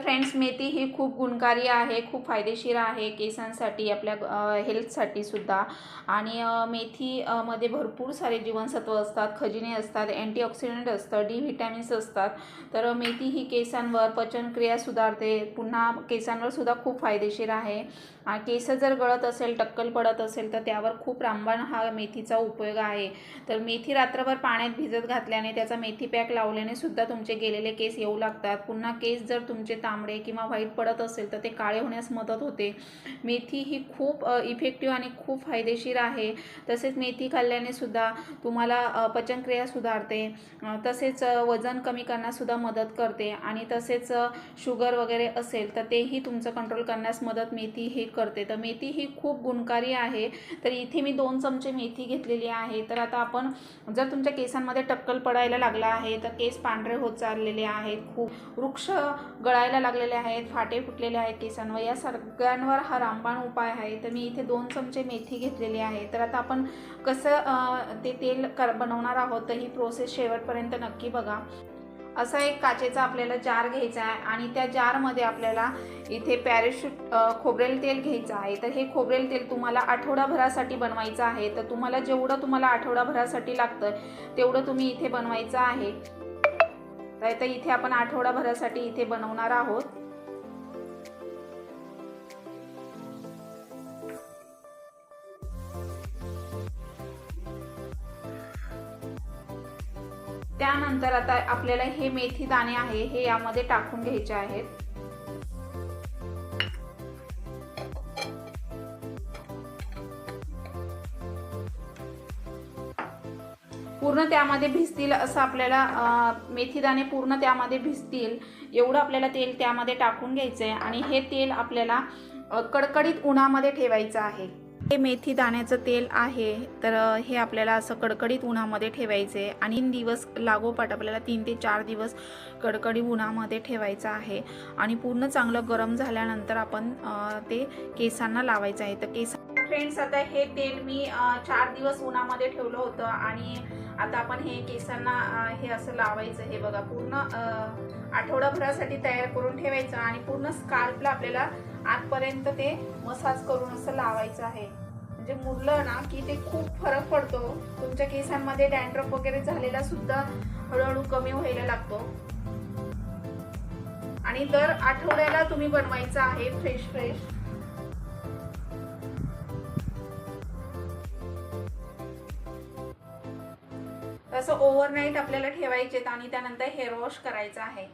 Friends, मेथी ही खूप गुणकारी आहे, खूप फायदेशीर आहे केसांसाठी, आपल्या हेल्थसाठी सुद्धा. आणि मेथी मध्ये भरपूर सारे जीवनसत्व असतात, खजिने असतात, अँटीऑक्सिडंट असतं, डी व्हिटॅमिन्स असतात. तर मेथी ही केसांवर पचनक्रिया सुधारते, पुन्हा केसांवर सुद्धा खूप फायदेशीर आहे. केस जर गळत असेल, टक्कल पडत असेल तर त्यावर खूप रामबाण हा मेथीचा उपयोग आहे. तर मेथी रात्रभर पाण्यात भिजत घातल्याने, त्याचा मेथी पॅक लावल्याने सुद्धा तुमचे गेलेले केस येऊ लागतात. पुन्हा केस जर तुमचे तांबडे किंवा व्हाईट पडत असेल तर ते काळे होण्यास मदत होते. मेथी ही खूप इफेक्टिव्ह आणि खूप फायदेशीर आहे. तसेच मेथी खाल्ल्याने सुद्धा तुम्हाला पचनक्रिया सुधारते, तसेच वजन कमी करण्यास सुद्धा मदत करते. आणि तसेच शुगर वगैरे असेल तर तेही तुमचं कंट्रोल करण्यास मदत मेथी हे करते. तर मेथी ही खूप गुणकारी आहे. तर इथे मी 2 चमचे मेथी घेतलेली आहे. तर आता आपण, जर तुमच्या केसांमध्ये टक्कल पडायला लागला आहे, तर केस पांढरे होत चाललेले आहेत, खूप वृक्ष गळायला लागलेले आहेत, फाटे फुटलेले आहेत केसांवर, या सगळ्यांवर हा रामबाण उपाय आहे. तर मी इथे 2 चमचे मेथी घेतलेली आहे. तर आता आपण कसं ते तेल बनवणार आहोत, तर ही प्रोसेस शेवटपर्यंत नक्की बघा. असा एक काचेचा आपल्याला जार घ्यायचा आहे आणि त्या जारमध्ये आपल्याला इथे पॅराशूट खोबरेल तेल घ्यायचं आहे. तर हे खोबरेल तेल तुम्हाला आठवडाभरासाठी बनवायचं आहे. तर तुम्हाला जेवढं आठवडाभरासाठी लागतं तेवढं तुम्ही इथे बनवायचं आहे. तर इथे आपण आठवडाभरासाठी इथे बनवणार आहोत. त्यानंतर आता आपल्याला हे मेथी दाणे आहे हे यामध्ये टाकून घ्यायचे आहेत. पूर्ण त्यामध्ये भिजतील असं आपल्याला मेथी दाणे पूर्ण त्यामध्ये भिजतील एवढं आपल्याला तेल त्यामध्ये टाकून घ्यायचं आहे. आणि हे तेल आपल्याला कडकडीत उन्हामध्ये ठेवायचं आहे. हे मेथी दाण्याचं तेल आहे, तर हे आपल्याला असं कडकडीत उन्हामध्ये ठेवायचे आहे. आणि 3 दिवस लागोपाठ आपल्याला 3 ते 4 दिवस कडकडीत उन्हामध्ये ठेवायचं आहे. आणि पूर्ण चांगलं गरम झाल्यानंतर आपण ते केसांना लावायचं आहे. तर फ्रेंड्स, आता हे तेल मी 4 दिवस उन्हामध्ये ठेवलं होतं आणि आता आपण हे केसांना हे असं लावायचं. हे बघा, पूर्ण आठवडाभरासाठी तयार करून ठेवायचं आणि पूर्ण स्काल्पला आपल्याला आतपर्यंत ते मसाज करून असं लावायचं आहे. म्हणजे मुरलं ना की ते खूप फरक पडतो. तुमच्या केसांमध्ये डॅन्ड्रफ वगैरे झालेला सुद्धा हळूहळू कमी व्हायला लागतो. आणि दर आठवड्याला तुम्ही बनवायचं आहे फ्रेश. तसं ओव्हरनाईट आपल्याला ठेवायचे आणि त्यानंतर हेअर वॉश करायचं आहे.